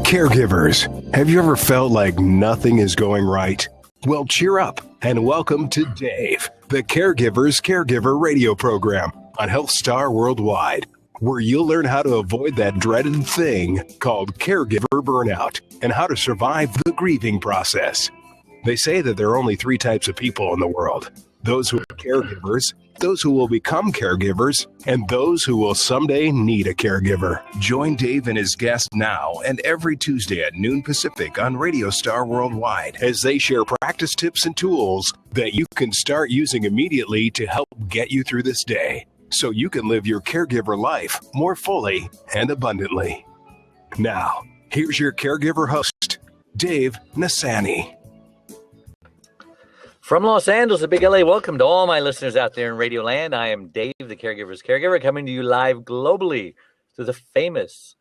Caregivers, have you ever felt like nothing is going right? Well, cheer up and welcome to Dave, the Caregiver's Caregiver radio program on Health Star Worldwide, where you'll learn how to avoid that dreaded thing called caregiver burnout and how to survive the grieving process. They say that there are only 3 types of people in the world: those who are caregivers, those who will become caregivers, and those who will someday need a caregiver. Join Dave and his guest now and every Tuesday at noon Pacific on Radio Star Worldwide as they share practice tips and tools that you can start using immediately to help get you through this day so you can live your caregiver life more fully and abundantly. Now, here's your caregiver host, Dave Nasani. From Los Angeles at Big LA, welcome to all my listeners out there in Radio Land. I am Dave, the Caregiver's Caregiver, coming to you live globally through the famous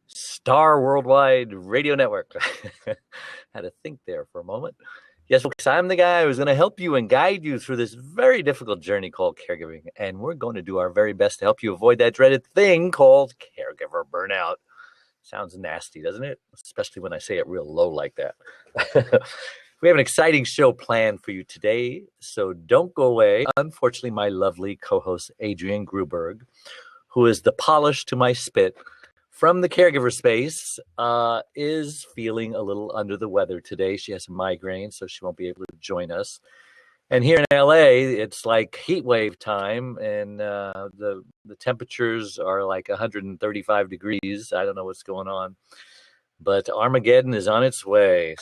Star Worldwide Radio Network. Had to think there for a moment. Yes, folks, I'm the guy who's going to help you and guide you through this very difficult journey called caregiving, and we're going to do our very best to help you avoid that dreaded thing called caregiver burnout. Sounds nasty, doesn't it? Especially when I say it real low like that. We have an exciting show planned for you today, so don't go away. Unfortunately, my lovely co-host, Adrienne Gruberg, who is the polish to my spit from the caregiver space, is feeling a little under the weather today. She has a migraine, so she won't be able to join us. And here in LA, it's like heat wave time, and the temperatures are like 135 degrees. I don't know what's going on, but Armageddon is on its way.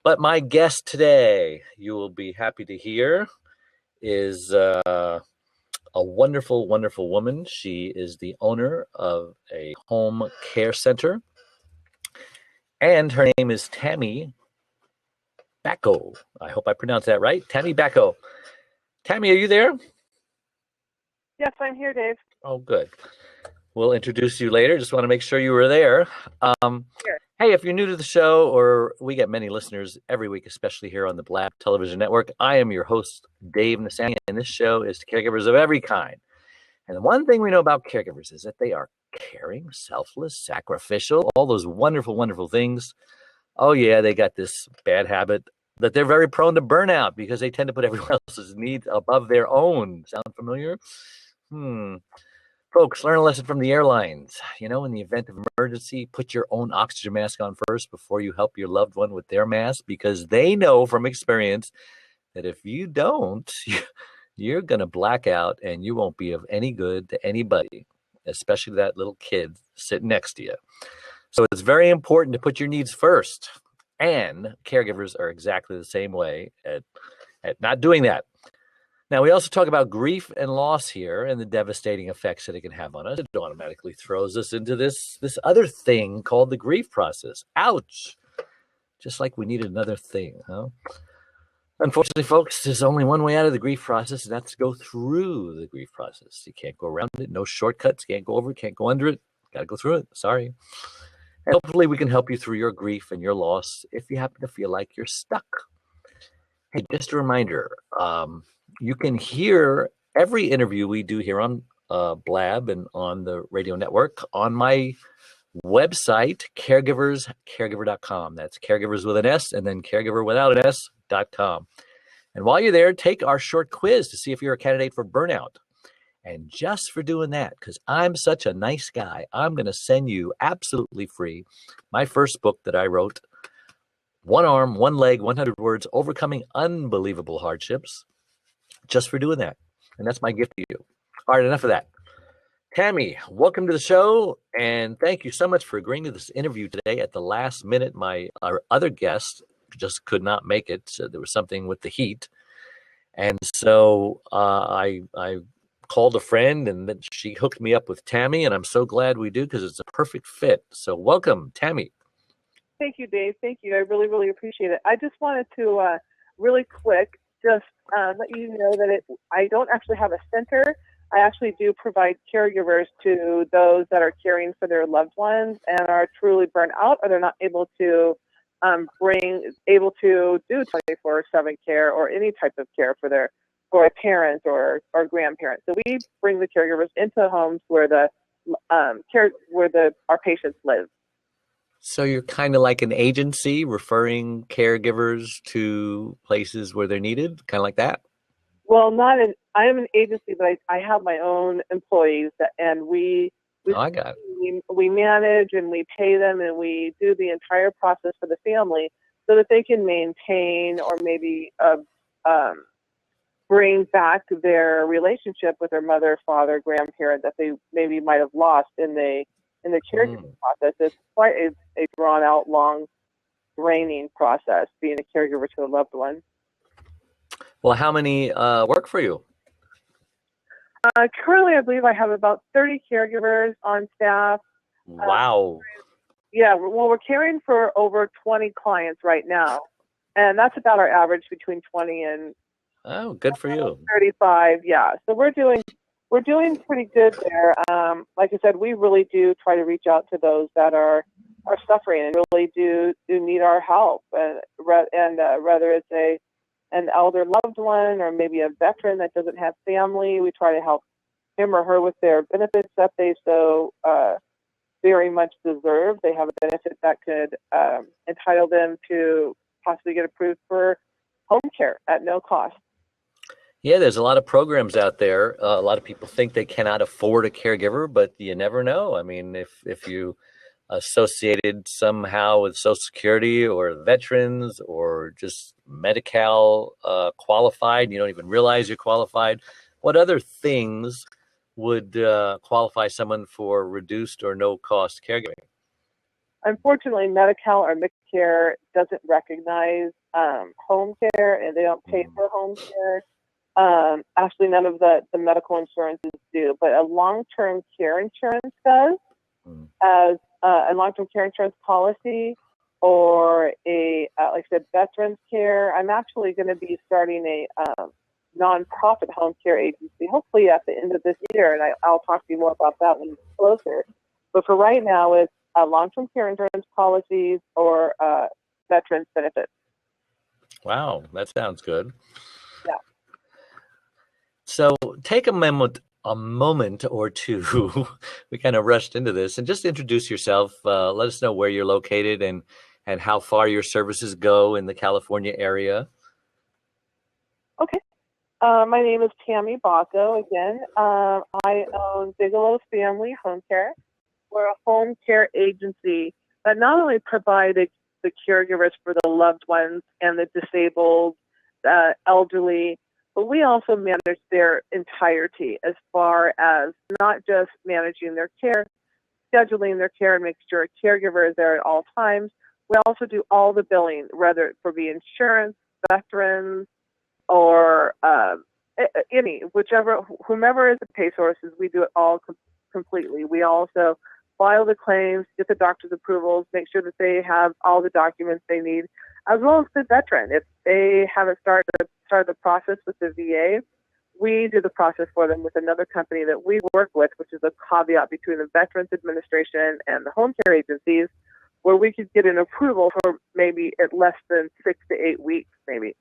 But my guest today, you will be happy to hear, is a wonderful, wonderful woman. She is the owner of a home care center, and her name is Tammy Bacco. I hope I pronounced that right. Tammy Bacco. Tammy, are you there? Yes, I'm here, Dave. Oh, good. We'll introduce you later. Just want to make sure you were there. Sure. Hey, if you're new to the show, or we get many listeners every week, especially here on the Blab Television Network, I am your host, Dave Nasani, and this show is to caregivers of every kind. And the one thing we know about caregivers is that they are caring, selfless, sacrificial, all those wonderful, wonderful things. Oh, yeah, they got this bad habit that they're very prone to burnout because they tend to put everyone else's needs above their own. Sound familiar? Folks, learn a lesson from the airlines. You know, in the event of emergency, put your own oxygen mask on first before you help your loved one with their mask, because they know from experience that if you don't, you're going to black out and you won't be of any good to anybody, especially that little kid sitting next to you. So it's very important to put your needs first. And caregivers are exactly the same way at not doing that. Now, we also talk about grief and loss here and the devastating effects that it can have on us. It automatically throws us into this other thing called the grief process. Ouch! Just like we needed another thing, huh? Unfortunately, folks, there's only one way out of the grief process, and that's to go through the grief process. You can't go around it. No shortcuts. Can't go over it. Can't go under it. Got to go through it. Sorry. And hopefully we can help you through your grief and your loss if you happen to feel like you're stuck. Hey, just a reminder, you can hear every interview we do here on Blab and on the radio network on my website, caregiverscaregiver.com. That's caregivers with an S and then caregiver without an S.com. And while you're there, take our short quiz to see if you're a candidate for burnout. And just for doing that, because I'm such a nice guy, I'm going to send you absolutely free my first book that I wrote, One Arm, One Leg, 100 Words, Overcoming Unbelievable Hardships, just for doing that. And that's my gift to you. All right, enough of that. Tammy, welcome to the show, and thank you so much for agreeing to this interview today at the last minute. Our other guest just could not make it. So there was something with the heat. And so I called a friend, and then she hooked me up with Tammy, and I'm so glad we do because it's a perfect fit. So welcome, Tammy. Thank you, Dave. Thank you. I really, really appreciate it. I just wanted to really quick just let you know that I don't actually have a center. I actually do provide caregivers to those that are caring for their loved ones and are truly burnt out, or they're not able to do 24/7 care or any type of care for their for a parent or grandparent. So we bring the caregivers into homes where our patients live. So you're kind of like an agency referring caregivers to places where they're needed, kind of like that? Well, I am an agency, but I have my own employees, and we I got it. we manage and we pay them, and we do the entire process for the family so that they can maintain or maybe bring back their relationship with their mother, father, grandparent that they maybe might have lost in the caregiving process. It's quite a drawn out, long, draining process being a caregiver to a loved one. Well, how many work for you? Currently, I believe I have about 30 caregivers on staff. Wow. Yeah, well, we're caring for over 20 clients right now, and that's about our average, between 20 and Oh, good for you. 35. Yeah, so we're doing pretty good there. Like I said, we really do try to reach out to those that are suffering and really do need our help, and whether it's an elder loved one or maybe a veteran that doesn't have family, we try to help him or her with their benefits that they so very much deserve. They have a benefit that could entitle them to possibly get approved for home care at no cost. Yeah, there's a lot of programs out there. A lot of people think they cannot afford a caregiver, but you never know. I mean, if you associated somehow with Social Security or veterans or just Medi-Cal qualified, you don't even realize you're qualified, what other things would qualify someone for reduced or no cost caregiving? Unfortunately, Medi-Cal or Medicare doesn't recognize home care, and they don't pay for home care. Actually, none of the medical insurances do, but a long-term care insurance does, as a long-term care insurance policy, or like I said, veterans care. I'm actually going to be starting a nonprofit home care agency, hopefully at the end of this year, and I'll talk to you more about that when it's closer. But for right now, it's long-term care insurance policies or veterans benefits. Wow, that sounds good. Yeah. So take a moment or two. We kind of rushed into this, and just introduce yourself. Let us know where you're located and how far your services go in the California area. Okay. My name is Tammy Bacco. Again, I own Bigelow Family Home Care. We're a home care agency that not only provide the caregivers for the loved ones and the disabled, elderly, but we also manage their entirety, as far as not just managing their care, scheduling their care and making sure a caregiver is there at all times. We also do all the billing, whether it for the insurance, veterans, or whomever is the pay sources, we do it all completely. We also file the claims, get the doctor's approvals, make sure that they have all the documents they need, as well as the veteran. If they haven't started the process with the VA, we do the process for them with another company that we work with, which is a caveat between the Veterans Administration and the home care agencies, where we could get an approval for maybe at less than 6 to 8 weeks, maybe.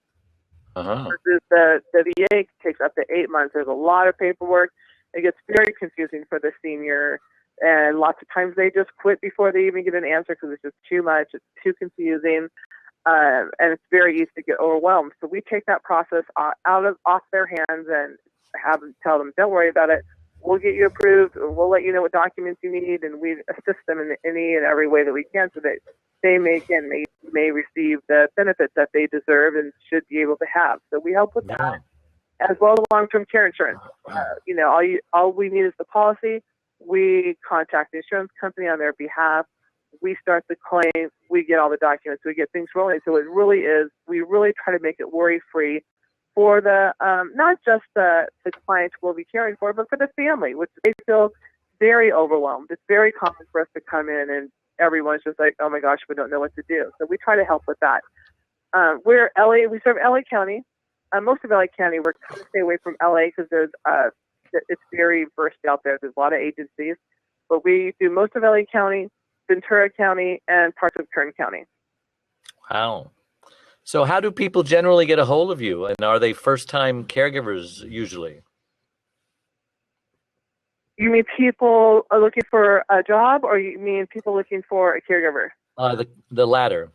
Versus the VA takes up to 8 months. There's a lot of paperwork. It gets very confusing for the senior, and lots of times they just quit before they even get an answer because it's just too much. It's too confusing, and it's very easy to get overwhelmed. So we take that process off their hands and tell them, don't worry about it. We'll get you approved. We'll let you know what documents you need, and we assist them in any and every way that we can so that they may receive the benefits that they deserve and should be able to have. So we help with that, as well as long-term care insurance. All we need is the policy. We contact the insurance company on their behalf. We start the claim. We get all the documents. We get things rolling. So it really is. We really try to make it worry-free for the not just the clients we'll be caring for, but for the family, which they feel very overwhelmed. It's very common for us to come in and everyone's just like, oh my gosh, we don't know what to do. So we try to help with that. We're LA. We serve LA County. Most of LA County. We're trying to stay away from LA because it's very versed out there. There's a lot of agencies, but we do most of LA County, Ventura County, and parts of Kern County. Wow. So how do people generally get a hold of you? And are they first-time caregivers usually? You mean people are looking for a job, or you mean people looking for a caregiver? The latter.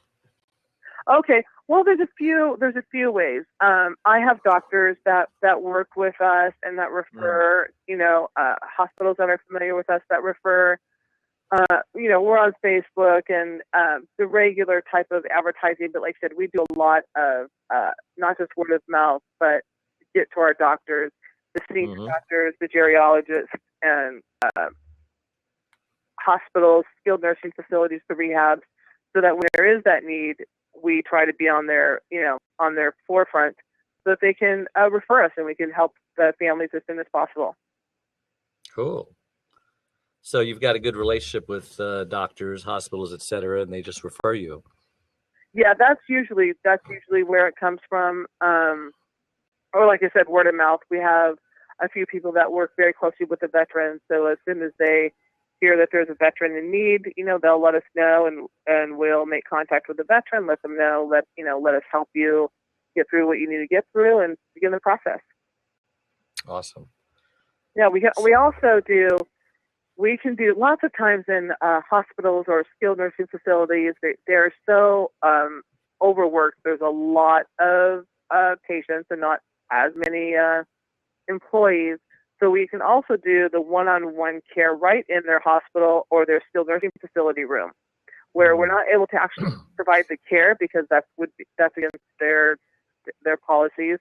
Okay. Well, there's a few ways. I have doctors that work with us and that refer, hospitals that are familiar with us that refer. We're on Facebook and the regular type of advertising, but like I said, we do a lot of not just word of mouth, but get to our doctors, the senior doctors, the geriatrists, and hospitals, skilled nursing facilities, the rehabs, so that when there is that need, we try to be on their forefront so that they can refer us and we can help the families as soon as possible. Cool. So you've got a good relationship with doctors, hospitals, et cetera, and they just refer you. Yeah, that's usually where it comes from. Or like I said, word of mouth. We have a few people that work very closely with the veterans. So as soon as they hear that there's a veteran in need, they'll let us know, and we'll make contact with the veteran, let them know, let us help you get through what you need to get through and begin the process. Awesome. Yeah, we can do lots of times in hospitals or skilled nursing facilities. They're so overworked. There's a lot of patients and not as many employees. So we can also do the one-on-one care right in their hospital or their skilled nursing facility room, where we're not able to actually provide the care because that's against their policies.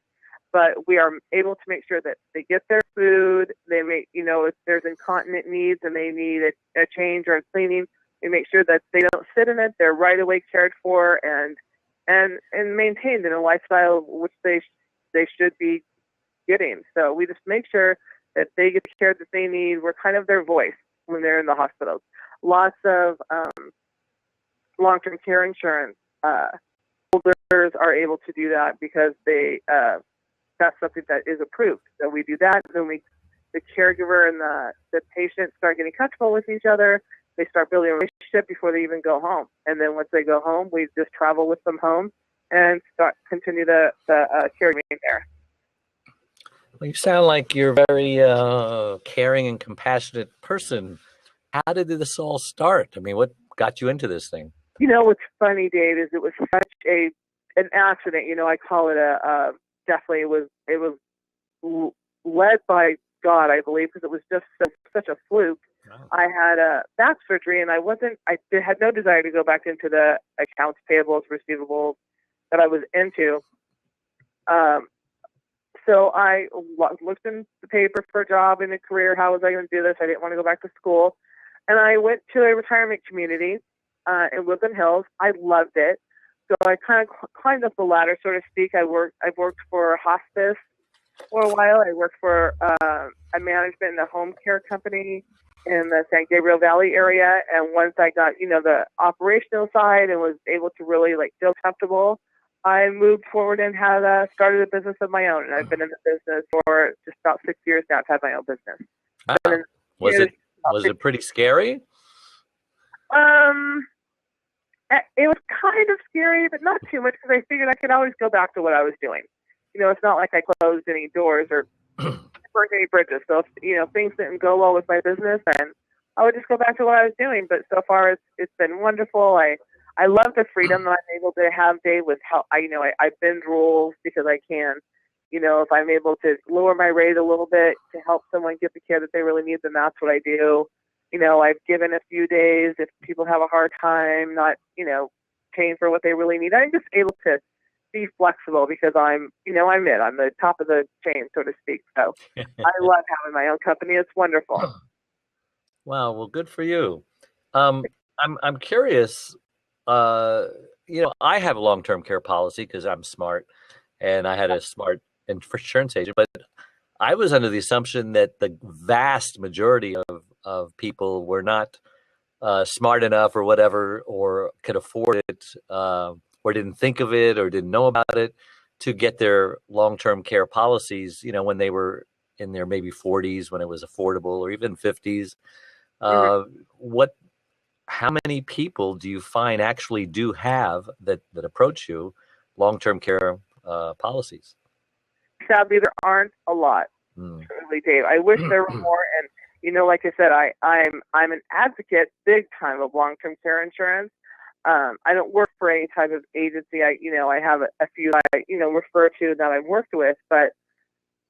But we are able to make sure that they get their food. They make, if there's incontinent needs and they need a change or a cleaning, we make sure that they don't sit in it. They're right away cared for and maintained in a lifestyle which they should be getting. So we just make sure that they get the care that they need. We're kind of their voice when they're in the hospitals. Lots of long-term care insurance holders are able to do that because that's something that is approved. So we do that. Then the caregiver and the patient start getting comfortable with each other. They start building a relationship before they even go home. And then once they go home, we just travel with them home and continue the caregiving there. Well, you sound like you're a very caring and compassionate person. How did this all start? I mean, what got you into this thing? What's funny, Dave, is it was such an accident. I call it definitely it was led by God, I believe, because it was just such a fluke. Oh. I had a back surgery, and I had no desire to go back into the accounts payables, receivables that I was into. So I looked in the paper for a job in a career. How was I going to do this? I didn't want to go back to school. And I went to a retirement community in Woodland Hills. I loved it. So I kind of climbed up the ladder, so to speak. I've worked for hospice for a while. I worked for a management in a home care company in the San Gabriel Valley area. And once I got, the operational side and was able to really feel comfortable, I moved forward and had started a business of my own. And I've been in the business for just about 6 years now. I've had my own business. Was it pretty scary? It was kind of scary, but not too much because I figured I could always go back to what I was doing. It's not like I closed any doors or burnt any bridges. So if things didn't go well with my business, then I would just go back to what I was doing. But so far, it's been wonderful. I love the freedom that I'm able to have, Dave, with how I bend rules because I can. If I'm able to lower my rate a little bit to help someone get the care that they really need, then that's what I do. I've given a few days if people have a hard time not, paying for what they really need. I'm just able to be flexible because I'm the top of the chain, so to speak. So I love having my own company. It's wonderful. Wow. Well, good for you. I'm curious. I have a long-term care policy because I'm smart and I had a smart insurance agent, but I was under the assumption that the vast majority of people were not smart enough or whatever, or could afford it, or didn't think of it or didn't know about it to get their long-term care policies, when they were in their maybe 40s, when it was affordable, or even 50s. How many people do you find actually do have that approach you long-term care policies? Sadly, there aren't a lot. Truly, Dave. I wish there were more. And like I said, I'm an advocate, big time, of long-term care insurance. I don't work for any type of agency. I have a few I refer to that I've worked with. But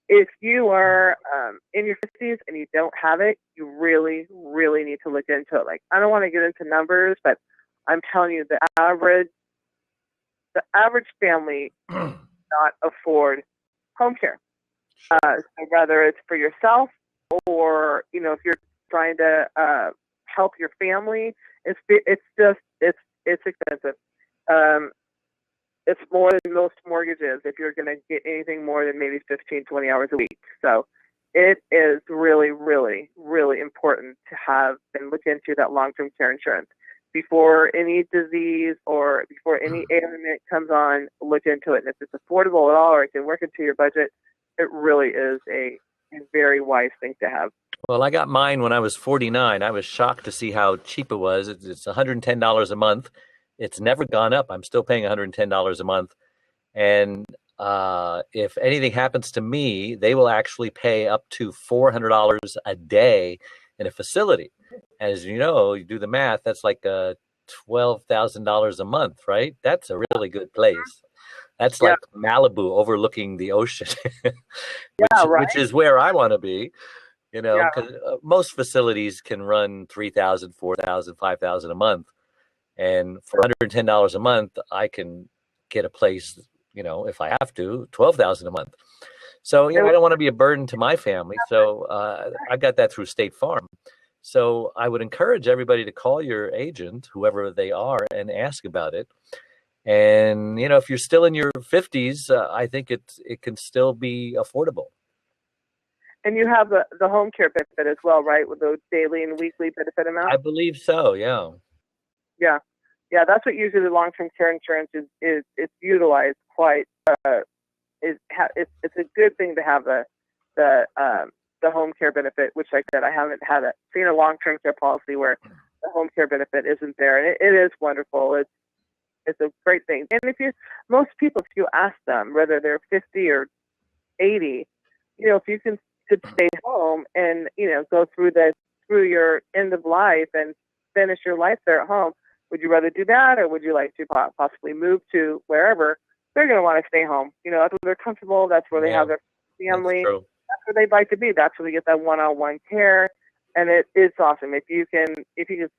if you are in your 50s and you don't have it, you really, really need to look into it. Like, I don't want to get into numbers, but I'm telling you, the average family cannot afford home care. So whether it's for yourself or if you're trying to help your family, it's expensive. It's more than most mortgages if you're going to get anything more than maybe 15, 20 hours a week. So it is really, really, really important to have and look into that long-term care insurance. Before any disease or before any ailment comes on, look into it. And if it's affordable at all or it can work into your budget, it really is a very wise thing to have. Well, I got mine when I was 49. I was shocked to see how cheap it was. It's $110 a month. It's never gone up. I'm still paying $110 a month. And if anything happens to me, they will actually pay up to $400 a day in a facility. As you know, you do the math, that's like $12,000 a month, right? That's a really good place. That's like Malibu overlooking the ocean, which is where I want to be. Because most facilities can run $3,000, $4,000, $5,000 a month. And for $110 a month, I can get a place, if I have to, $12,000 a month. So, I don't want to be a burden to my family. So I got that through State Farm. So I would encourage everybody to call your agent, whoever they are, and ask about it. And, if you're still in your 50s, I think it can still be affordable. And you have the home care benefit as well, right? With those daily and weekly benefit amounts? I believe so, yeah. Yeah. Yeah, that's what usually the long-term care insurance is it's utilized quite. It's a good thing to have the home care benefit, which, like I said, I haven't seen a long-term care policy where the home care benefit isn't there, and it is wonderful. It's a great thing. And most people, if you ask them whether they're 50 or 80, if you could stay home and go through your end of life and finish your life there at home, would you rather do that, or would you like to possibly move to wherever? They're going to want to stay home. That's where they're comfortable. That's where they have their family. That's where they'd like to be. That's where they get that one-on-one care, and it's awesome. If you can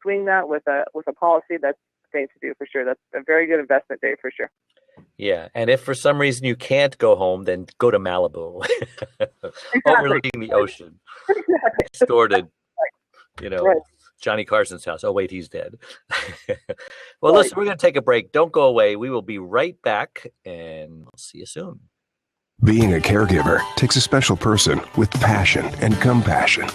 swing that with a policy, that's the thing to do for sure. That's a very good investment day for sure. Yeah, and if for some reason you can't go home, then go to Malibu, overlooking the ocean, distorted, Johnny Carson's house. Oh, wait, he's dead. Well, listen, we're going to take a break. Don't go away. We will be right back, and we'll see you soon. Being a caregiver takes a special person with passion and compassion.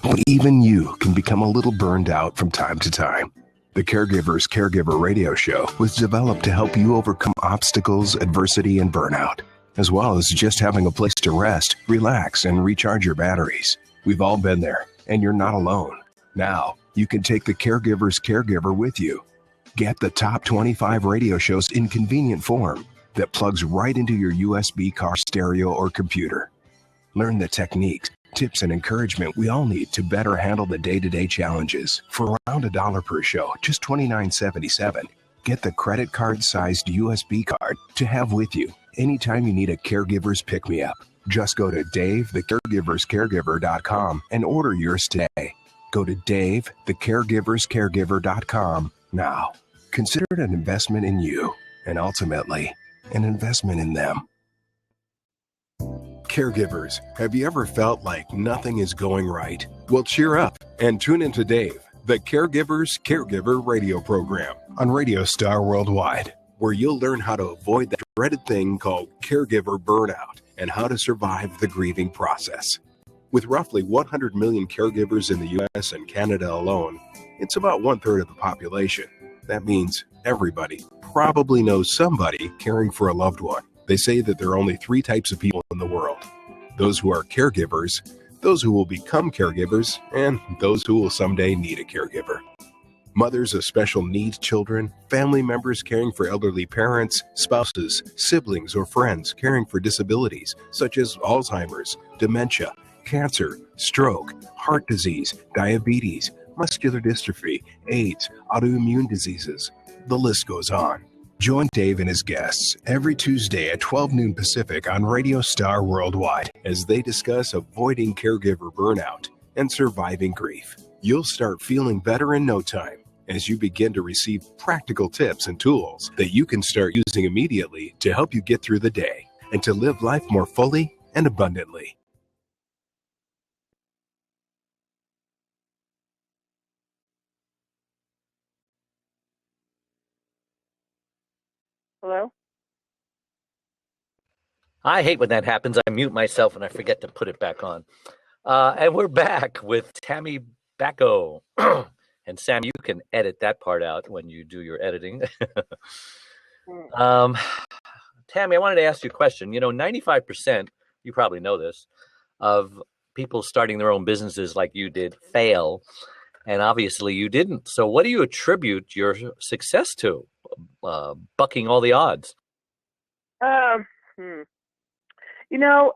But even you can become a little burned out from time to time. The Caregiver's Caregiver Radio Show was developed to help you overcome obstacles, adversity, and burnout, as well as just having a place to rest, relax, and recharge your batteries. We've all been there, and you're not alone. Now, you can take the Caregiver's Caregiver with you. Get the top 25 radio shows in convenient form that plugs right into your USB car stereo or computer. Learn the techniques, tips, and encouragement we all need to better handle the day-to-day challenges. For around $1 per show, just $29.77. Get the credit card-sized USB card to have with you anytime you need a caregiver's pick-me-up. Just go to DaveTheCaregiversCaregiver.com and order yours today. Go to DaveTheCaregiversCaregiver.com now. Consider it an investment in you, and ultimately, an investment in them. Caregivers, have you ever felt like nothing is going right? Well, cheer up and tune into Dave, the Caregiver's Caregiver radio program on Radio Star Worldwide, where you'll learn how to avoid the dreaded thing called caregiver burnout and how to survive the grieving process. With roughly 100 million caregivers in the U.S. and Canada alone, it's about 1/3 of the population. That means everybody probably knows somebody caring for a loved one. They say that there are only 3 types of people in the world: those who are caregivers, those who will become caregivers, and those who will someday need a caregiver. mothers of special needs children, family members caring for elderly parents, spouses, siblings, or friends caring for disabilities such as Alzheimer's, dementia, cancer, stroke, heart disease, diabetes, muscular dystrophy, AIDS, autoimmune diseases. The list goes on. Join Dave and his guests every Tuesday at 12 noon Pacific on Radio Star Worldwide as they discuss avoiding caregiver burnout and surviving grief. You'll start feeling better in no time as you begin to receive practical tips and tools that you can start using immediately to help you get through the day and to live life more fully and abundantly. Hello? I hate when that happens. I mute myself and I forget to put it back on. And we're back with Tammy Bacco. And Sam, you can edit that part out when you do your editing. Tammy, I wanted to ask you a question. 95%, you probably know this, of people starting their own businesses like you did fail. And obviously you didn't. So what do you attribute your success to, bucking all the odds?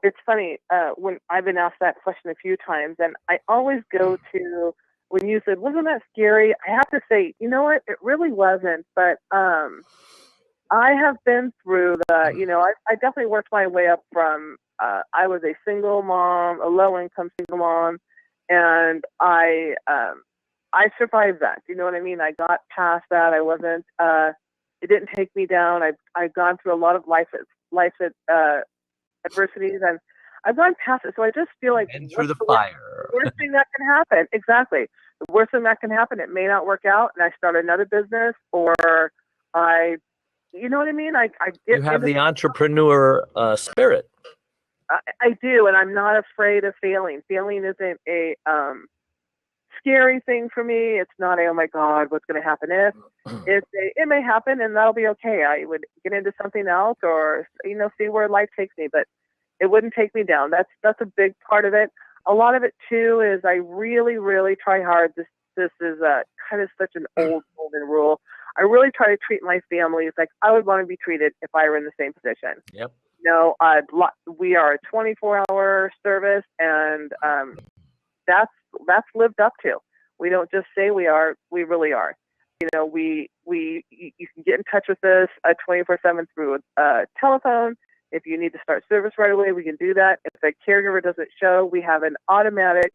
It's funny. When I've been asked that question a few times, and I always go to, when you said, wasn't that scary? I have to say, you know what? It really wasn't. But I have been through I definitely worked my way up from, I was a single mom, a low-income single mom, and I survived that. You know what I mean? I got past that. I wasn't, it didn't take me down. I've gone through a lot of life adversities, and I've gone past it. So I just feel like and through the fire. Worst thing that can happen. Exactly. The worst thing that can happen. It may not work out, and I start another business, or you know what I mean? You have the entrepreneur spirit. I do, and I'm not afraid of failing. Failing isn't a scary thing for me. It's not oh my God, what's going to happen if? It may happen, and that'll be okay. I would get into something else, or see where life takes me, but it wouldn't take me down. That's a big part of it. A lot of it too is I really, really try hard. This is kind of such an old golden rule. I really try to treat my families like I would want to be treated if I were in the same position. Yep. We are a 24-hour service, and that's lived up to. We don't just say we are; we really are. You can get in touch with us 24/7 through telephone. If you need to start service right away, we can do that. If a caregiver doesn't show, we have an automatic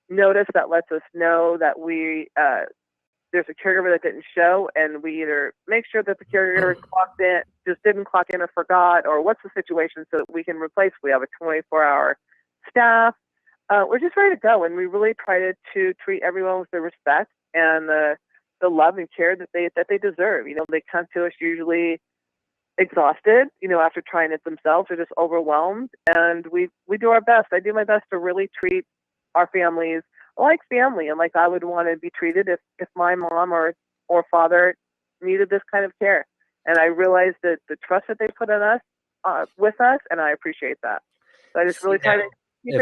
notice that lets us know that there's a caregiver that didn't show, and we either make sure that the caregiver didn't clock in or forgot, or what's the situation so that we can replace. We have a 24-hour staff. We're just ready to go, and we really try to treat everyone with the respect and the love and care that they deserve. They come to us usually exhausted, after trying it themselves, or just overwhelmed, and we do our best. I do my best to really treat our families like family, and like I would want to be treated if my mom or father needed this kind of care. And I realize that the trust that they put in us, with us, and I appreciate that. So I just really try to keep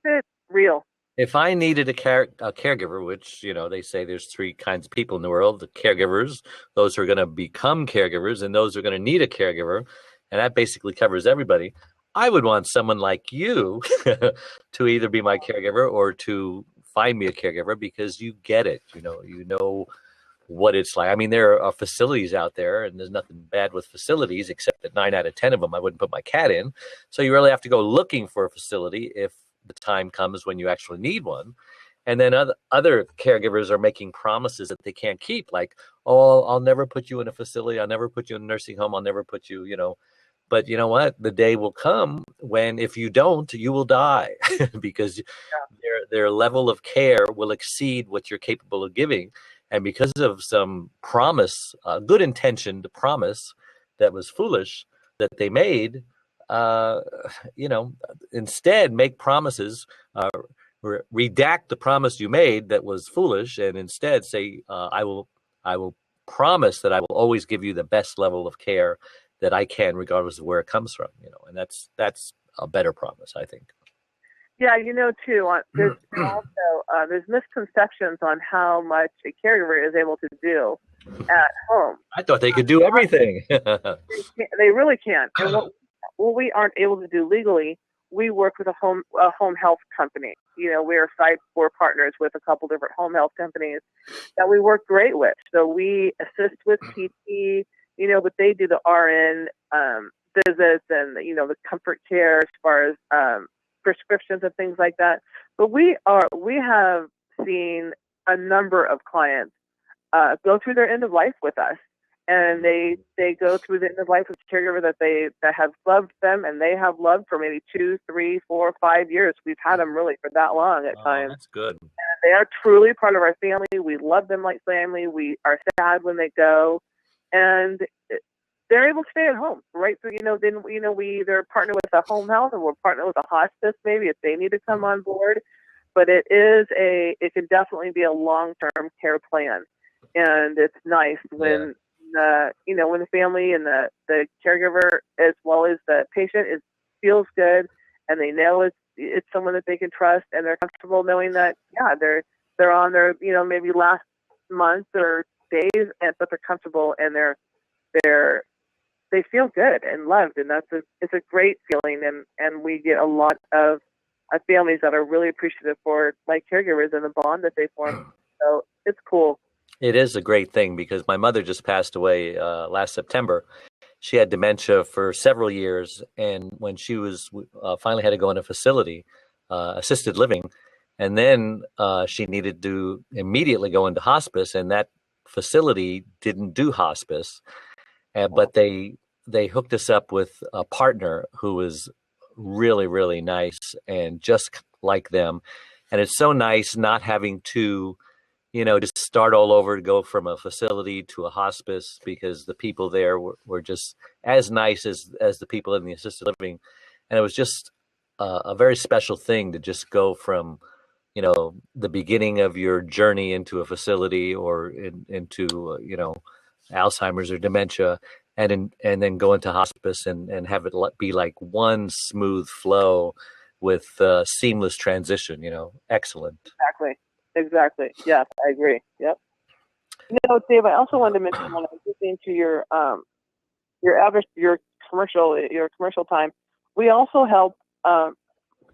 it real. If I needed a caregiver, which, they say there's three kinds of people in the world, the caregivers, those who are going to become caregivers, and those who are going to need a caregiver, and that basically covers everybody. I would want someone like you to either be my caregiver or to find me a caregiver, because you get it. You know what it's like. I mean, there are facilities out there, and there's nothing bad with facilities, except that 9 out of 10 of them I wouldn't put my cat in. So you really have to go looking for a facility if the time comes when you actually need one. And then other caregivers are making promises that they can't keep, like, oh, I'll never put you in a facility, I'll never put you in a nursing home, I'll never put you, But you know what? The day will come when, if you don't, you will die because their level of care will exceed what you're capable of giving. And because of some promise, good intentioned promise that was foolish that they made, instead make promises, redact the promise you made that was foolish, and instead say, I will promise that I will always give you the best level of care that I can, regardless of where it comes from, and that's a better promise, I think. Yeah, too, there's misconceptions on how much a caregiver is able to do at home. I thought they could do everything. They really can't. And what we aren't able to do legally, we work with a home health company. We're partners with a couple different home health companies that we work great with. So we assist with PT, but they do the RN visits and the comfort care as far as prescriptions and things like that. But we have seen a number of clients go through their end of life with us, and they go through the end of life with a caregiver that have loved them, and they have loved for maybe 2, 3, 4, 5 years. We've had them really for that long at times. That's good. And they are truly part of our family. We love them like family. We are sad when they go, and they're able to stay at home, right? So, then, we either partner with a home health or we'll partner with a hospice maybe if they need to come on board. But it can definitely be a long-term care plan. And it's nice when, when the family and the caregiver as well as the patient feels good and they know it's someone that they can trust and they're comfortable knowing that, they're on their, maybe last month or days, but they're comfortable and they feel good and loved, and it's a great feeling, and we get a lot of families that are really appreciative for my caregivers and the bond that they form. So it's cool. It is a great thing because my mother just passed away last September. She had dementia for several years, and when she was finally had to go in a facility, assisted living, and then she needed to immediately go into hospice, and that facility didn't do hospice. But they hooked us up with a partner who was really, really nice and just like them. And it's so nice not having to, just start all over to go from a facility to a hospice, because the people there were just as nice as the people in the assisted living. And it was just a very special thing to just go from, the beginning of your journey into a facility or into, Alzheimer's or dementia, and then go into hospice and have it be like one smooth flow with seamless transition. Excellent. Exactly. Yes, I agree. Yep. Dave, I also wanted to mention when I was listening to your commercial time, we also help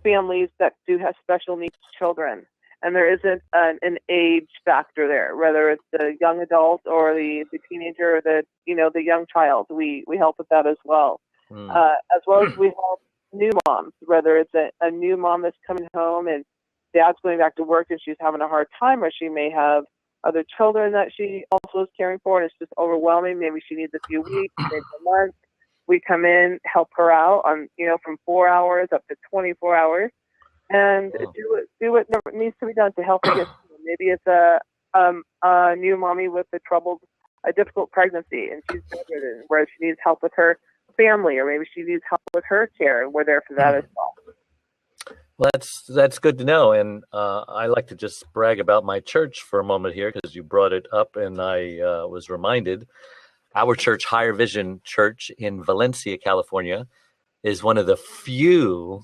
families that do have special needs children. And there isn't an age factor there, whether it's the young adult or the teenager or the young child. We help with that as well. As well as we help new moms, whether it's a new mom that's coming home and dad's going back to work and she's having a hard time, or she may have other children that she also is caring for and it's just overwhelming. Maybe she needs a few weeks, maybe a month. We come in, help her out on, from 4 hours up to 24 hours. And do what needs to be done to help her get through. Maybe it's a new mommy with a difficult pregnancy, and she's bedridden, where she needs help with her family, or maybe she needs help with her care, and we're there for that as well. Well, that's good to know, and I like to just brag about my church for a moment here because you brought it up, and I was reminded. Our church, Higher Vision Church in Valencia, California, is one of the few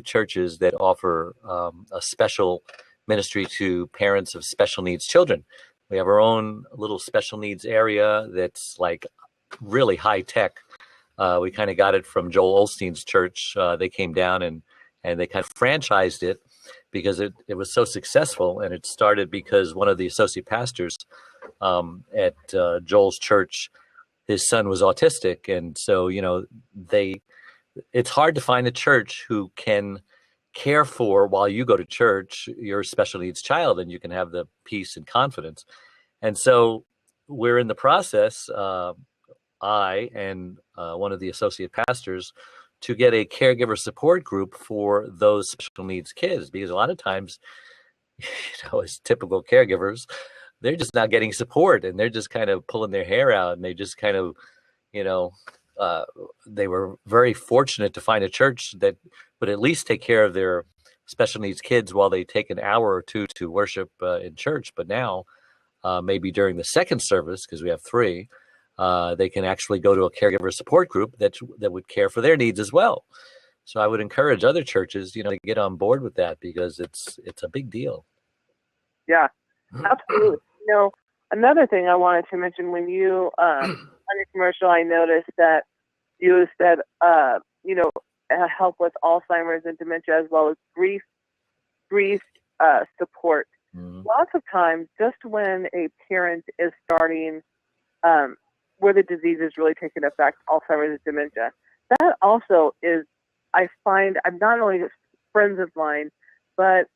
churches that offer a special ministry to parents of special needs children. We have our own little special needs area that's like really high tech. We kind of got it from Joel Osteen's church. They came down and they kind of franchised it because it was so successful. And it started because one of the associate pastors at Joel's church, his son was autistic. And so, it's hard to find a church who can care for, while you go to church, your special needs child, and you can have the peace and confidence. And so we're in the process, I and one of the associate pastors, to get a caregiver support group for those special needs kids, because a lot of times, as typical caregivers, they're just not getting support, and they're just kind of pulling their hair out, and they just kind of, they were very fortunate to find a church that would at least take care of their special needs kids while they take an hour or two to worship in church. But now, maybe during the second service, because we have 3, they can actually go to a caregiver support group that would care for their needs as well. So I would encourage other churches, to get on board with that, because it's a big deal. Yeah, absolutely. Another thing I wanted to mention, when you on your commercial, I noticed that you said help with Alzheimer's and dementia, as well as grief support. Mm-hmm. Lots of times, just when a parent is starting where the disease is really taking effect, Alzheimer's and dementia, that also is, I find, I'm not only just friends of mine, but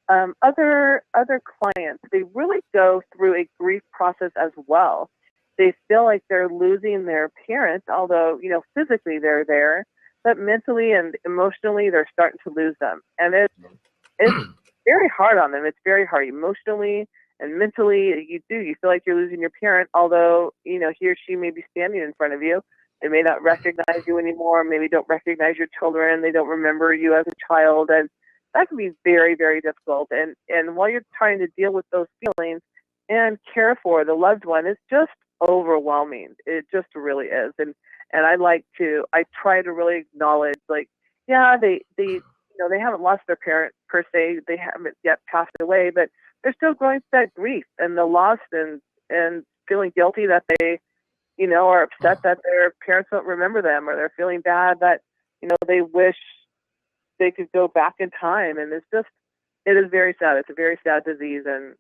other clients, they really go through a grief process as well. They feel like they're losing their parents, although, physically they're there, but mentally and emotionally they're starting to lose them. And it's very hard on them. It's very hard emotionally and mentally. You feel like you're losing your parent, although, he or she may be standing in front of you. They may not recognize you anymore, maybe don't recognize your children. They don't remember you as a child. And that can be very, very difficult. And while you're trying to deal with those feelings and care for the loved one, it's just overwhelming. It just really is. And I try to really acknowledge, like, yeah, they haven't lost their parent per se. They haven't yet passed away, but they're still going through that grief and the loss and feeling guilty that they, are upset that their parents don't remember them, or they're feeling bad that, they wish they could go back in time. And it is very sad. It's a very sad disease. And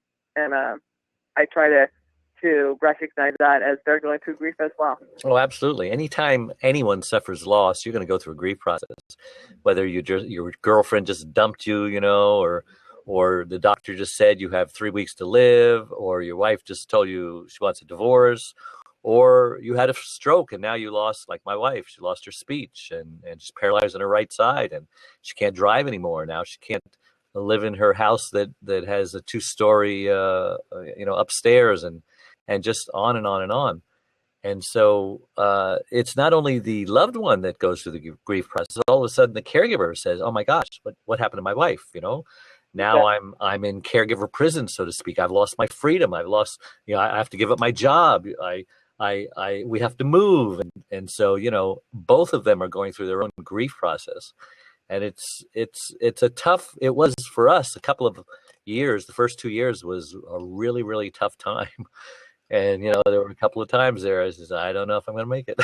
I try to recognize that as they're going through grief as well. Oh, absolutely. Anytime anyone suffers loss, you're going to go through a grief process, whether your girlfriend just dumped you, or the doctor just said you have 3 weeks to live, or your wife just told you she wants a divorce, or you had a stroke and now you lost, like my wife, she lost her speech and she's paralyzed on her right side and she can't drive anymore. Now she can't live in her house that has a 2-story, upstairs, and just on and on and on. And so it's not only the loved one that goes through the grief process. All of a sudden the caregiver says, oh my gosh, what happened to my wife? Now I'm in caregiver prison, so to speak. I've lost my freedom. I've lost, I have to give up my job. We have to move. And so, both of them are going through their own grief process. And it's a tough, it was for us a couple of years. The first 2 years was a really, really tough time. And, there were a couple of times there I said, I don't know if I'm going to make it.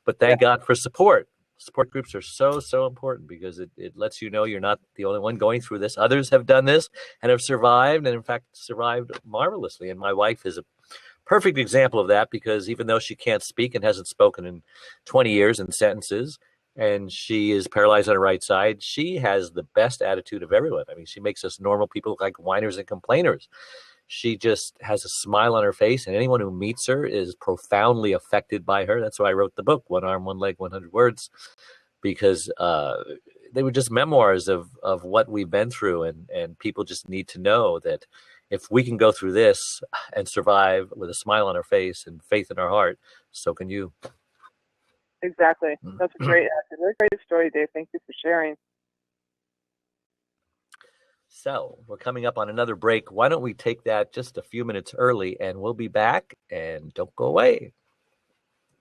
But thank God for support. Support groups are so, so important, because it lets you know you're not the only one going through this. Others have done this and have survived, and in fact survived marvelously. And my wife is a perfect example of that, because even though she can't speak and hasn't spoken in 20 years in sentences, and she is paralyzed on her right side, she has the best attitude of everyone. I mean, she makes us normal people look like whiners and complainers. She just has a smile on her face, and anyone who meets her is profoundly affected by her. That's why I wrote the book, One Arm, One Leg, 100 Words, because they were just memoirs of what we've been through. And people just need to know that if we can go through this and survive with a smile on our face and faith in our heart, so can you. Exactly. That's a great story, Dave. Thank you for sharing. So we're coming up on another break. Why don't we take that just a few minutes early, and we'll be back, and don't go away.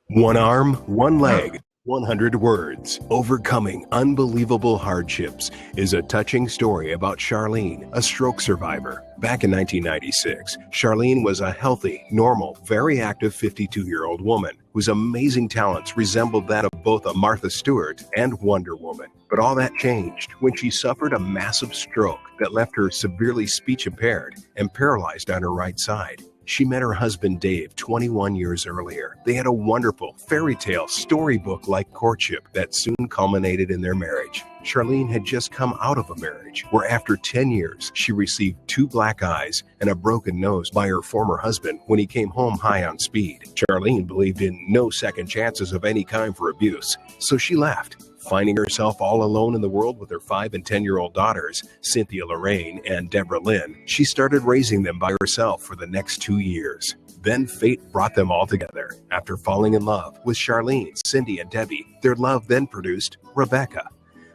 One arm, one leg, 100 words. Overcoming unbelievable hardships is a touching story about Charlene, a stroke survivor. Back in 1996, Charlene was a healthy, normal, very active 52-year-old woman whose amazing talents resembled that of both a Martha Stewart and Wonder Woman. But all that changed when she suffered a massive stroke that left her severely speech impaired and paralyzed on her right side. She met her husband, Dave, 21 years earlier. They had a wonderful fairy tale storybook-like courtship that soon culminated in their marriage. Charlene had just come out of a marriage where after 10 years, she received 2 black eyes and a broken nose by her former husband when he came home high on speed. Charlene believed in no second chances of any kind for abuse, so she left. Finding herself all alone in the world with her 5 and 10-year-old daughters, Cynthia Lorraine and Deborah Lynn, she started raising them by herself for the next 2 years. Then fate brought them all together. After falling in love with Charlene, Cindy, and Debbie, their love then produced Rebecca.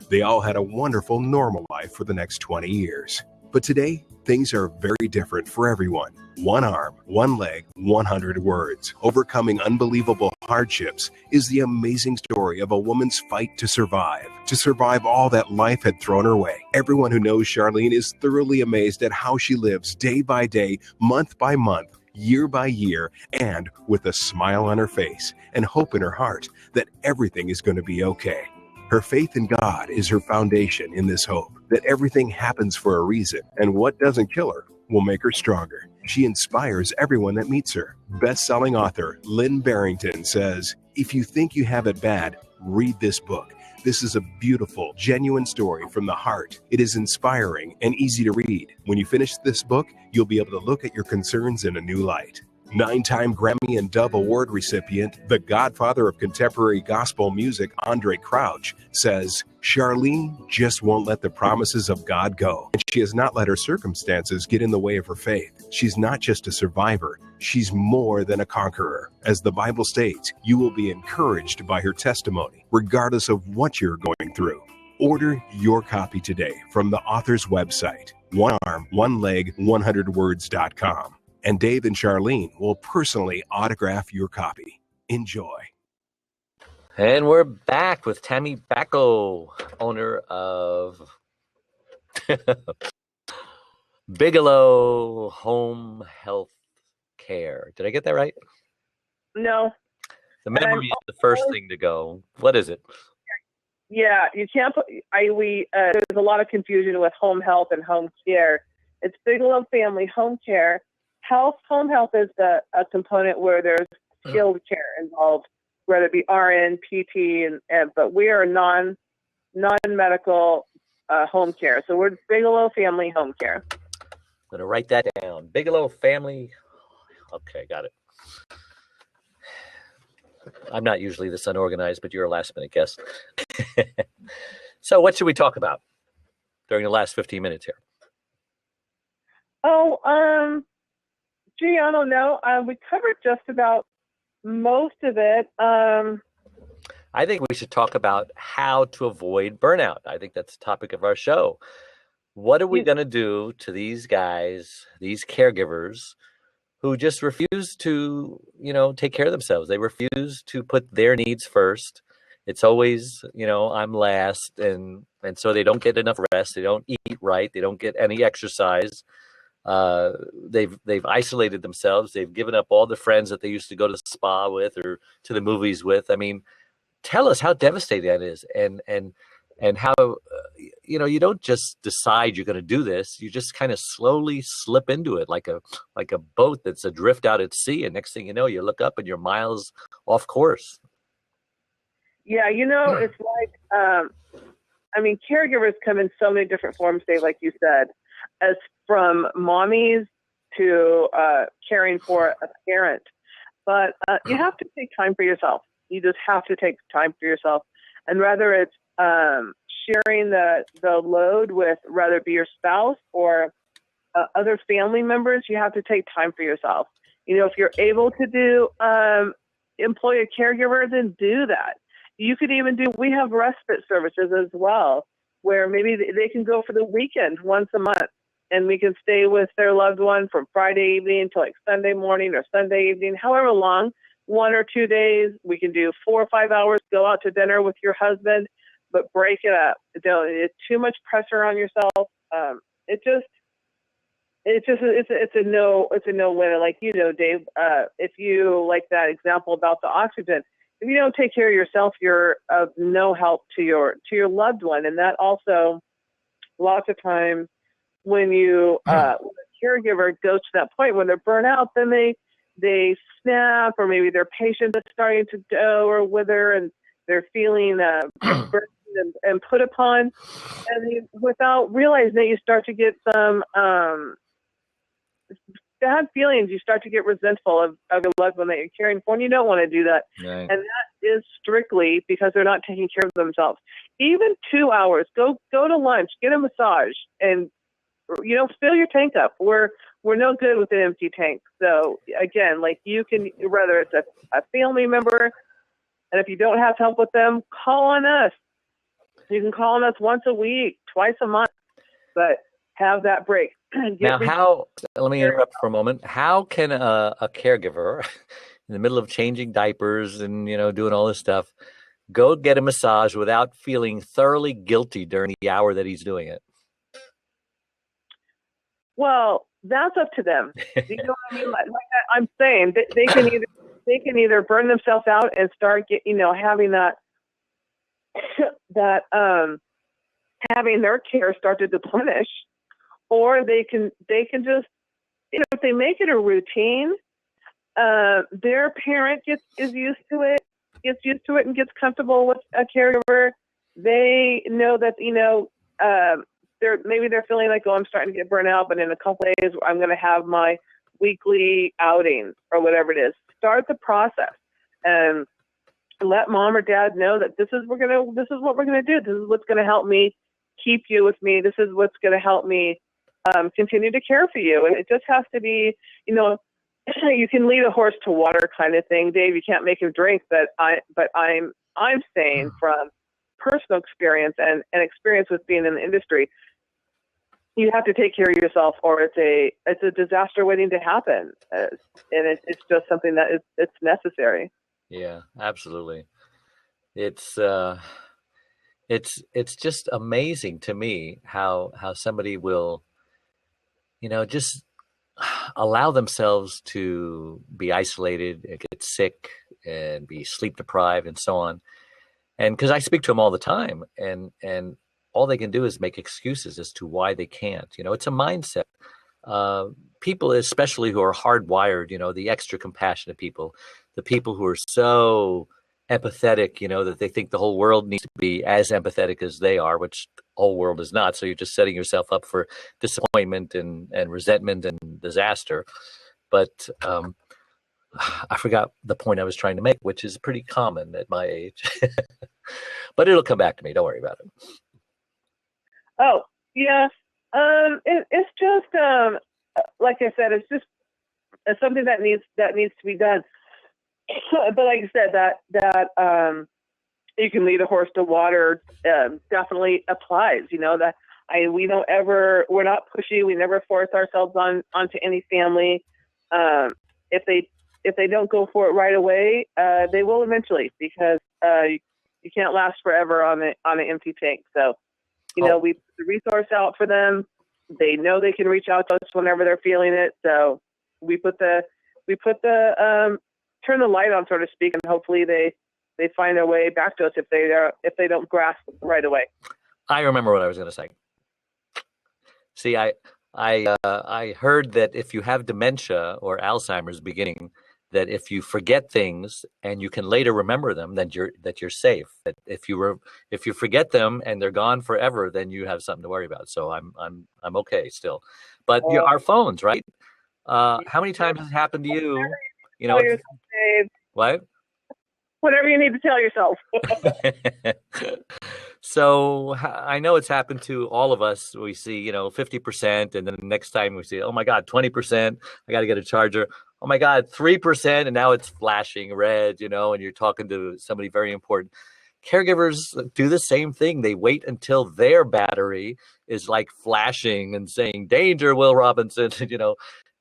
They all had a wonderful, normal life for the next 20 years. But today, things are very different for everyone. One arm, one leg, 100 words. Overcoming unbelievable hardships is the amazing story of a woman's fight to survive all that life had thrown her way. Everyone who knows Charlene is thoroughly amazed at how she lives day by day, month by month, year by year, and with a smile on her face and hope in her heart that everything is going to be okay. Her faith in God is her foundation in this hope that everything happens for a reason, and what doesn't kill her will make her stronger. She inspires everyone that meets her. Best-selling author Lynn Barrington says, "If you think you have it bad, read this book. This is a beautiful, genuine story from the heart. It is inspiring and easy to read. When you finish this book, you'll be able to look at your concerns in a new light." 9-time Grammy and Dove Award recipient, the godfather of contemporary gospel music, Andre Crouch, says, "Charlene just won't let the promises of God go. And she has not let her circumstances get in the way of her faith. She's not just a survivor. She's more than a conqueror. As the Bible states, you will be encouraged by her testimony, regardless of what you're going through." Order your copy today from the author's website, onearm1leg100words.com. And Dave and Charlene will personally autograph your copy. Enjoy. And we're back with Tammy Bacco, owner of Bigelow Home Health Care. Did I get that right? No. The memory is the first thing to go. What is it? Yeah, you can't put. There's a lot of confusion with home health and home care. It's Bigelow Family Home Care. Home health is a component where there's skilled care involved, whether it be RN, PT, but we are non-medical home care. So we're Bigelow Family Home Care. I'm going to write that down. Bigelow Family. Okay, got it. I'm not usually this unorganized, but you're a last-minute guest. So what should we talk about during the last 15 minutes here? Gee, I don't know. We covered just about most of it. I think we should talk about how to avoid burnout. I think that's the topic of our show. What are we going to do to these guys, these caregivers, who just refuse to, take care of themselves? They refuse to put their needs first. It's always, I'm last. And so they don't get enough rest. They don't eat right. They don't get any exercise. They've isolated themselves. They've given up all the friends that they used to go to the spa with or to the movies with. I mean, tell us how devastating that is, and how you don't just decide you're going to do this. You just kind of slowly slip into it, like a boat that's adrift out at sea, and next thing you know, you look up and you're miles off course. Yeah, it's like caregivers come in so many different forms, Dave, like you said, as from mommies to caring for a parent. But you have to take time for yourself. You just have to take time for yourself. And whether it's sharing the load with, whether it be your spouse or other family members, you have to take time for yourself. If you're able to employ a caregiver, then do that. You could even we have respite services as well, where maybe they can go for the weekend once a month, and we can stay with their loved one from Friday evening to like Sunday morning or Sunday evening, however long, 1 or 2 days. We can do 4 or 5 hours, go out to dinner with your husband, but break it up. It's too much pressure on yourself. It's a no-winner. Like, Dave, if you like that example about the oxygen, if you don't take care of yourself, you're of no help to your loved one. And that also, lots of times, when when a caregiver goes to that point when they're burnt out, then they snap, or maybe their patient is starting to go or wither, and they're feeling burdened and put upon, and without realizing it, you start to get some bad feelings. You start to get resentful of your loved one that you're caring for, and you don't want to do that. Right. And that is strictly because they're not taking care of themselves. Even 2 hours, go to lunch, get a massage, and fill your tank up. We're no good with an empty tank. So again, like, you can, whether it's a family member, and if you don't have help with them, call on us. You can call on us once a week, twice a month. But have that break. Now, let me interrupt for a moment. How can a caregiver in the middle of changing diapers and, doing all this stuff, go get a massage without feeling thoroughly guilty during the hour that he's doing it? Well, that's up to them. You know what I mean? Like I'm saying, they can either burn themselves out and start having having their care start to deplenish, or they can just, if they make it a routine, their parent is used to it and gets comfortable with a caregiver. They know that, maybe they're feeling like, I'm starting to get burnt out, but in a couple of days I'm going to have my weekly outing or whatever it is. Start the process and let mom or dad know that this is what we're going to do. This is what's going to help me keep you with me. This is what's going to help me continue to care for you. And it just has to be, you can lead a horse to water kind of thing, Dave. You can't make him drink, but I'm saying from personal experience and experience with being in the industry, you have to take care of yourself, or it's a disaster waiting to happen, and it's just something that it's necessary. Yeah, absolutely. It's just amazing to me how somebody will, just allow themselves to be isolated, get sick, and be sleep deprived, and so on. And because I speak to them all the time, and all they can do is make excuses as to why they can't. It's a mindset. People, especially who are hardwired, the extra compassionate people, the people who are so empathetic, that they think the whole world needs to be as empathetic as they are, which the whole world is not. So you're just setting yourself up for disappointment and resentment and disaster. But I forgot the point I was trying to make, which is pretty common at my age. But it'll come back to me. Don't worry about it. Oh, yeah. It's just, like I said, it's something that needs to be done. But like I said, that you can lead a horse to water definitely applies. We're not pushy. We never force ourselves onto any family. If they don't go for it right away, they will eventually, because you can't last forever on an empty tank. So, we put the resource out for them. They know they can reach out to us whenever they're feeling it. So we turn the light on, so to speak, and hopefully they find their way back to us if they don't grasp right away. I remember what I was going to say. See, I heard that if you have dementia or Alzheimer's beginning, that if you forget things and you can later remember them, then you're safe. That if you forget them and they're gone forever, then you have something to worry about. So I'm okay still. But our phones, right? How many times has it happened to you? What? Whatever you need to tell yourself. So I know it's happened to all of us. We see, 50%, and then the next time we see, oh my God, 20%. I got to get a charger. Oh my God, 3%, and now it's flashing red, and you're talking to somebody very important. Caregivers do the same thing. They wait until their battery is like flashing and saying, danger, Will Robinson.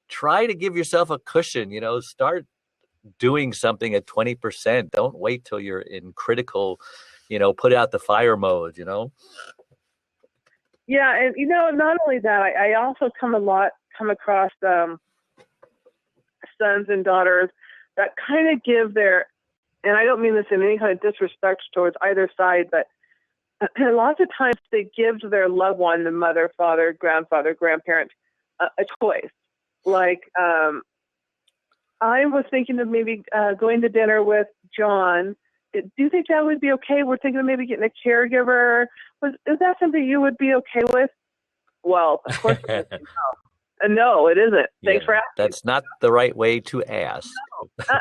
Try to give yourself a cushion. Start doing something at 20%. Don't wait till you're in critical, put out the fire mode. Yeah, and not only that, I also come across sons and daughters that kind of give and I don't mean this in any kind of disrespect towards either side, but lots of times they give to their loved one, the mother, father, grandfather, grandparent, a choice. Like, I was thinking of maybe going to dinner with John. Do you think that would be okay? We're thinking of maybe getting a caregiver. Is that something you would be okay with? Well, of course, no, it isn't. Thanks for asking. That's not the right way to ask. No,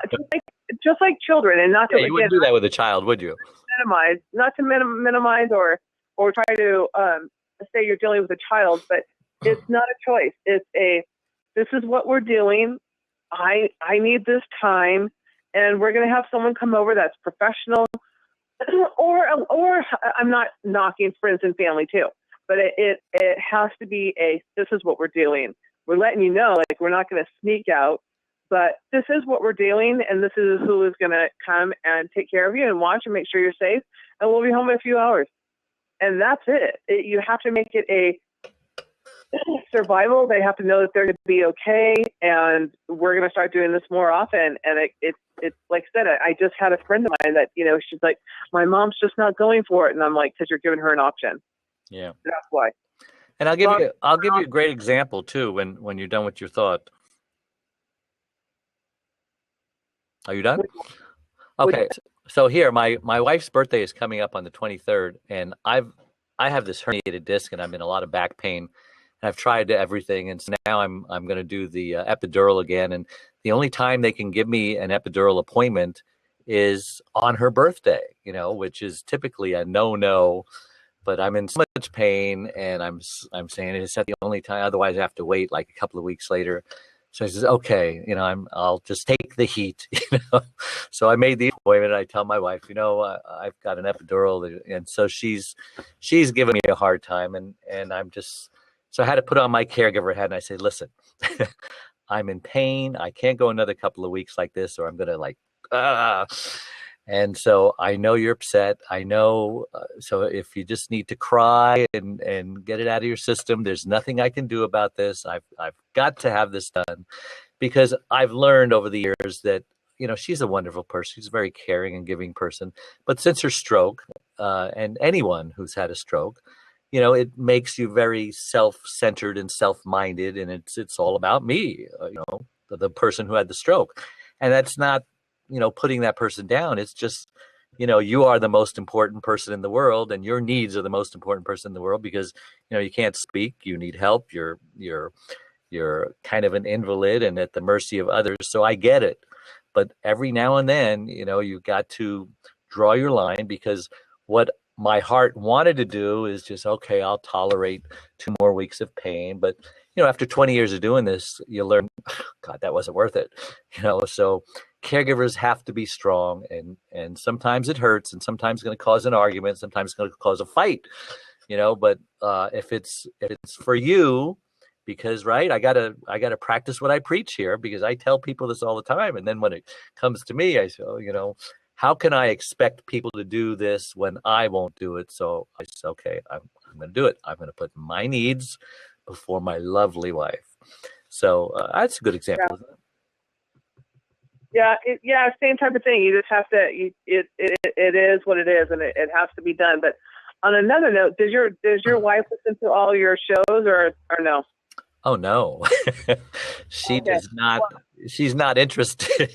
just like children, and not to you wouldn't do that with a child, would you? Not to minimize or try to say you're dealing with a child, but it's not a choice. This is what we're doing. I need this time, and we're going to have someone come over that's professional, or I'm not knocking friends and family too, but it has to be this is what we're doing. We're letting you know, like, we're not going to sneak out, but this is what we're doing, and this is who is going to come and take care of you and watch and make sure you're safe, and we'll be home in a few hours. And that's it. You have to make it a survival. They have to know that they're going to be okay, and we're going to start doing this more often. And it's like I said, I just had a friend of mine that, she's like, my mom's just not going for it. And I'm like, because you're giving her an option. Yeah. That's why. And I'll give you a great example too when you're done with your thought. Are you done? Okay. So here, my wife's birthday is coming up on the 23rd, and I have this herniated disc, and I'm in a lot of back pain. And I've tried everything, and so now I'm going to do the epidural again. And the only time they can give me an epidural appointment is on her birthday, which is typically a no. But I'm in so much pain, and I'm saying it's at the only time. Otherwise, I have to wait like a couple of weeks later. So I says, okay, I'll just take the heat, So I made the appointment. I tell my wife, I've got an epidural, and so she's giving me a hard time, and I'm just, so I had to put on my caregiver hat, and I say, listen, I'm in pain. I can't go another couple of weeks like this, or I'm gonna And so I know you're upset. I know. So if you just need to cry and get it out of your system, there's nothing I can do about this. I've got to have this done, because I've learned over the years that, she's a wonderful person. She's a very caring and giving person. But since her stroke, and anyone who's had a stroke, it makes you very self-centered and self-minded, and it's all about me, the person who had the stroke. And that's not, putting that person down. It's just, you are the most important person in the world, and your needs are the most important person in the world, because, you can't speak, you need help, you're kind of an invalid and at the mercy of others. So I get it. But every now and then, you've got to draw your line, because what my heart wanted to do is just, okay, I'll tolerate 2 more weeks of pain. But, after 20 years of doing this, you learn, God, that wasn't worth it. So caregivers have to be strong, and sometimes it hurts, and sometimes it's going to cause an argument, sometimes it's going to cause a fight, but if it's for you, because I gotta practice what I preach here, because I tell people this all the time, and then when it comes to me, I say, how can I expect people to do this when I won't do it? So I say, okay, I'm going to do it. I'm going to put my needs before my lovely wife. So that's a good example, isn't it? Yeah, same type of thing. You just have to. It is what it is, and it has to be done. But on another note, does your wife listen to all your shows, or no? Oh no, she does not. She's not interested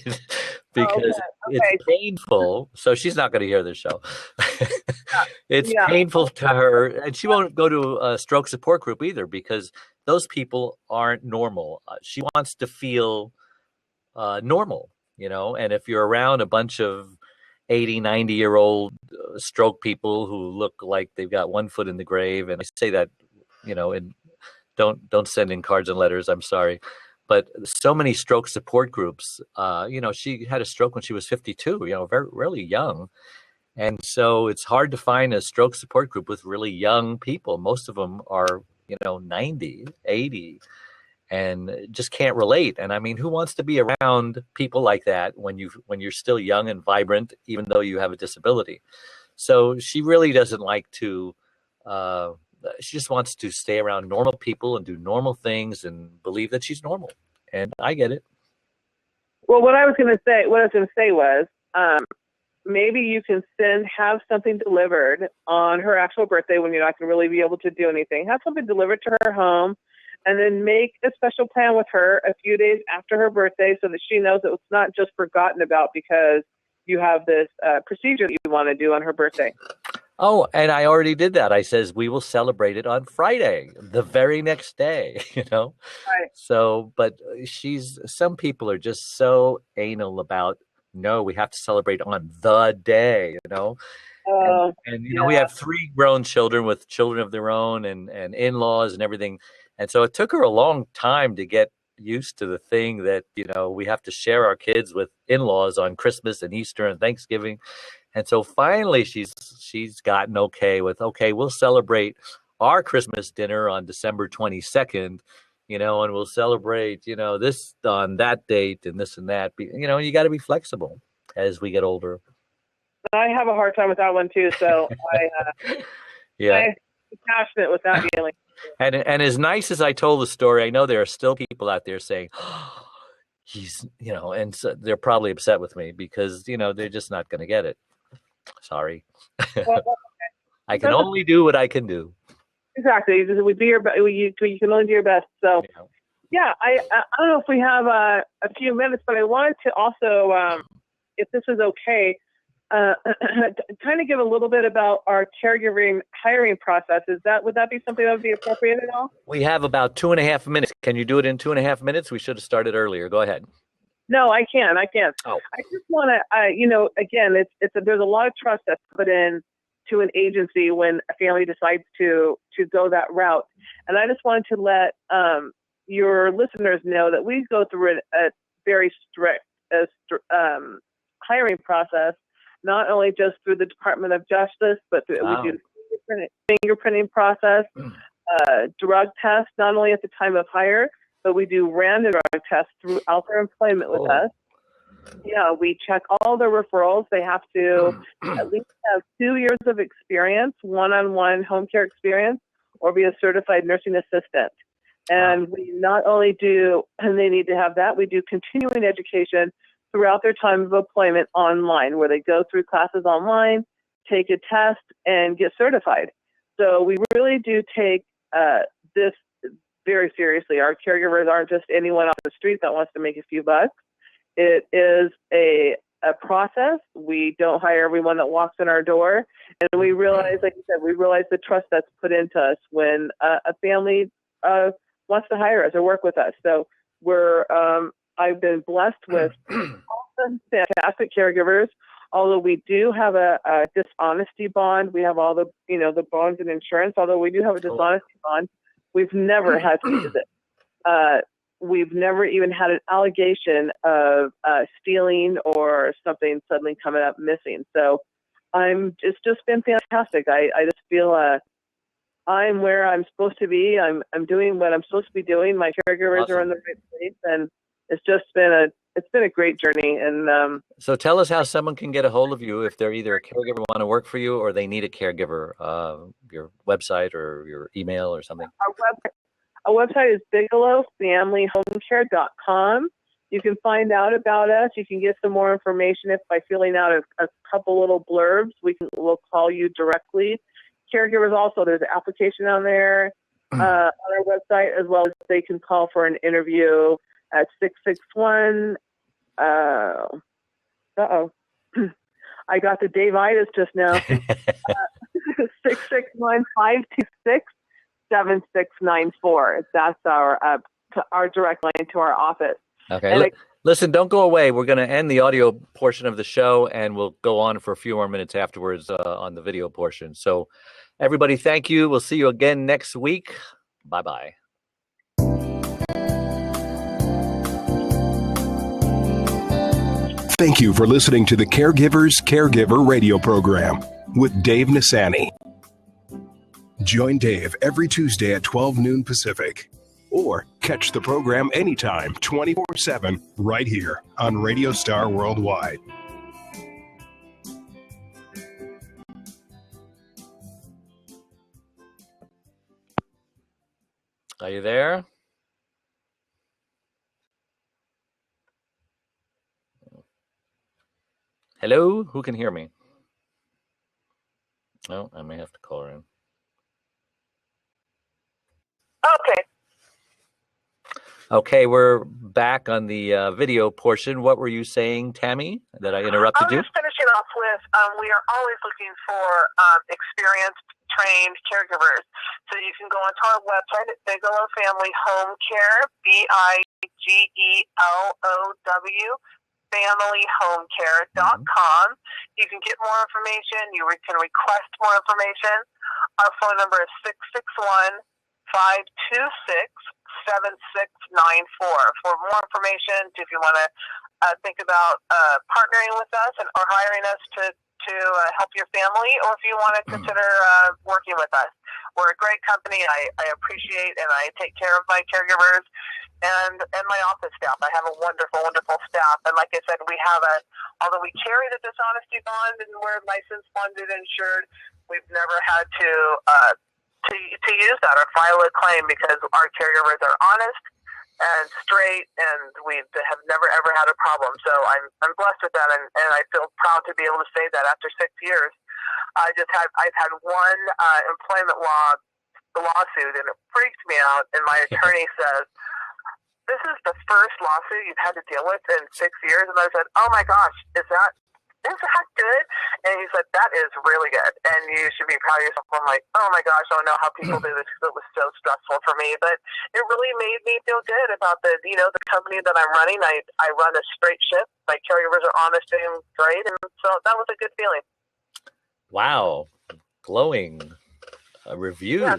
because it's painful. So she's not going to hear the show. It's painful to her, and she won't go to a stroke support group either, because those people aren't normal. She wants to feel normal, and if you're around a bunch of 80, 90-year-old stroke people who look like they've got one foot in the grave, and I say that, and don't send in cards and letters, I'm sorry, but so many stroke support groups, she had a stroke when she was 52, very really young. And so it's hard to find a stroke support group with really young people. Most of them are, 90, 80, and just can't relate. And I mean, who wants to be around people like that when you're still young and vibrant, even though you have a disability? So she really doesn't like to, she just wants to stay around normal people and do normal things and believe that she's normal. And I get it. Well, what I was going to say was, maybe you can have something delivered on her actual birthday when you're not going to really be able to do anything. Have something delivered to her home, and then make a special plan with her a few days after her birthday, so that she knows that it's not just forgotten about because you have this procedure that you want to do on her birthday. Oh, and I already did that. I says, we will celebrate it on Friday, the very next day, Right. So, but some people are just so anal about, no, we have to celebrate on the day, And we have 3 grown children with children of their own and in-laws and everything. And so it took her a long time to get used to the thing that, we have to share our kids with in-laws on Christmas and Easter and Thanksgiving. And so finally she's gotten okay with, okay, we'll celebrate our Christmas dinner on December 22nd, and we'll celebrate, this on that date and this and that. You got to be flexible as we get older. I have a hard time with that one too, so I'm passionate with that feeling. And as nice as I told the story, I know there are still people out there saying, oh, he's, and so they're probably upset with me because, they're just not going to get it. Sorry. Well, I can only do what I can do. Exactly. You can only do your best. So, I don't know if we have a few minutes, but I wanted to also, if this is okay, kind of give a little bit about our caregiving hiring process. Would that be something that would be appropriate at all? We have about 2.5 minutes. Can you do it in 2.5 minutes? We should have started earlier. Go ahead. No, I can. Oh. I just want to, again, there's a lot of trust that's put in to an agency when a family decides to go that route. And I just wanted to let your listeners know that we go through a very strict hiring process, not only just through the Department of Justice, but we do fingerprinting process, drug tests, not only at the time of hire, but we do random drug tests throughout their employment with us. Yeah, we check all their referrals. They have to at least have 2 years of experience, one-on-one home care experience, or be a certified nursing assistant. And we not only do, and they need to have that, we do continuing education throughout their time of employment online, where they go through classes online, take a test, and get certified. So we really do take this very seriously. Our caregivers aren't just anyone off the street that wants to make a few bucks. It is a process. We don't hire everyone that walks in our door. And we realize, like you said, the trust that's put into us when a family wants to hire us or work with us. So I've been blessed with awesome, fantastic caregivers. Although we do have a dishonesty bond, we have all the bonds and insurance. Although we do have a dishonesty bond, we've never had to use it. We've never even had an allegation of stealing or something suddenly coming up missing. So it's just been fantastic. I just feel I'm where I'm supposed to be. I'm doing what I'm supposed to be doing. My caregivers are in the right place, and it's just been a great journey. And so tell us how someone can get a hold of you if they're either a caregiver want to work for you or they need a caregiver. Your website or your email or something. Our website is bigelowfamilyhomecare.com. You can find out about us. You can get some more information by filling out a couple little blurbs. We'll call you directly. Caregivers also, there's an application on there on our website, as well as they can call for an interview at 661. I got the Dave-itis just now. 661-526-7694. That's our direct line to our office. Okay. Listen, don't go away. We're going to end the audio portion of the show, and we'll go on for a few more minutes afterwards on the video portion. So, everybody, thank you. We'll see you again next week. Bye-bye. Thank you for listening to the Caregiver radio program with Dave Nasani. Join Dave every Tuesday at 12 noon Pacific. Or catch the program anytime, 24/7, right here on Radio Star Worldwide. Are you there? Hello? Who can hear me? Oh, I may have to call her in. Okay, we're back on the video portion. What were you saying, Tammy, that I interrupted you? I was just finishing off with, we are always looking for experienced, trained caregivers. So you can go onto our website at Bigelow Family Home Care, BIGELOW, familyhomecare.com. You can get more information. You can request more information. Our phone number is 661-526-7694. For more information, if you want to think about partnering with us or hiring us to help your family, or if you want to consider working with us. we're a great company. I appreciate and I take care of my caregivers and my office staff. I have a wonderful, wonderful staff. And like I said, although we carry the dishonesty bond and we're licensed, funded, insured, we've never had to use that or file a claim because our caregivers are honest and straight, and we have never ever had a problem. So I'm blessed with that, and I feel proud to be able to say that after 6 years. I've had one employment lawsuit, and it freaked me out. And my attorney says, "This is the first lawsuit you've had to deal with in 6 years." And I said, "Oh my gosh, is that good?" And he said, "That is really good, and you should be proud of yourself." I'm like, "Oh my gosh, I don't know how people do this because it was so stressful for me." But it really made me feel good about the company that I'm running. I run a straight ship. My caregivers are honest and great, and so that was a good feeling. Wow, glowing reviews. Yeah,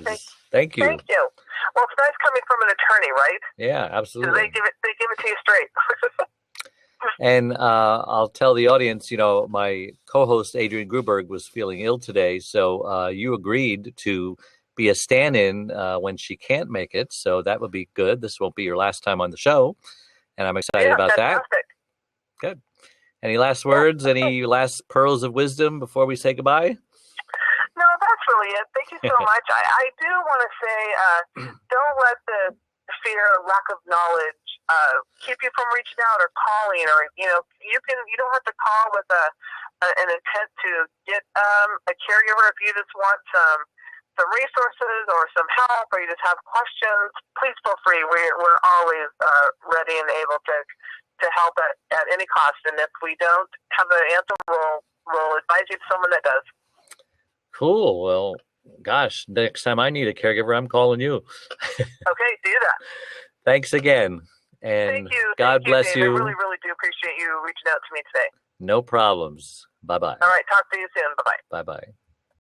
thank you. Thank you. Well, it's nice coming from an attorney, right? Yeah, absolutely. They give it to you straight. And I'll tell the audience, my co-host Adrian Gruberg was feeling ill today, so you agreed to be a stand-in when she can't make it, so that would be good. This won't be your last time on the show, and I'm excited about fantastic. that. Good. Any last words? Any last pearls of wisdom before we say goodbye? No, that's really it. Thank you so much. I do want to say, don't let the fear or lack of knowledge keep you from reaching out or calling, or you don't have to call with an intent to get a caregiver. If you just want some resources or some help, or you just have questions, please feel free. We're always ready and able to help at any cost. And if we don't have an answer, we'll advise you to someone that does. Cool. Well, gosh, next time I need a caregiver, I'm calling you. Okay, do that. Thanks again. And thank you. God bless Dave. you. I really, really do appreciate you reaching out to me today. No problems. Bye-bye. All right, talk to you soon. Bye-bye. Bye-bye.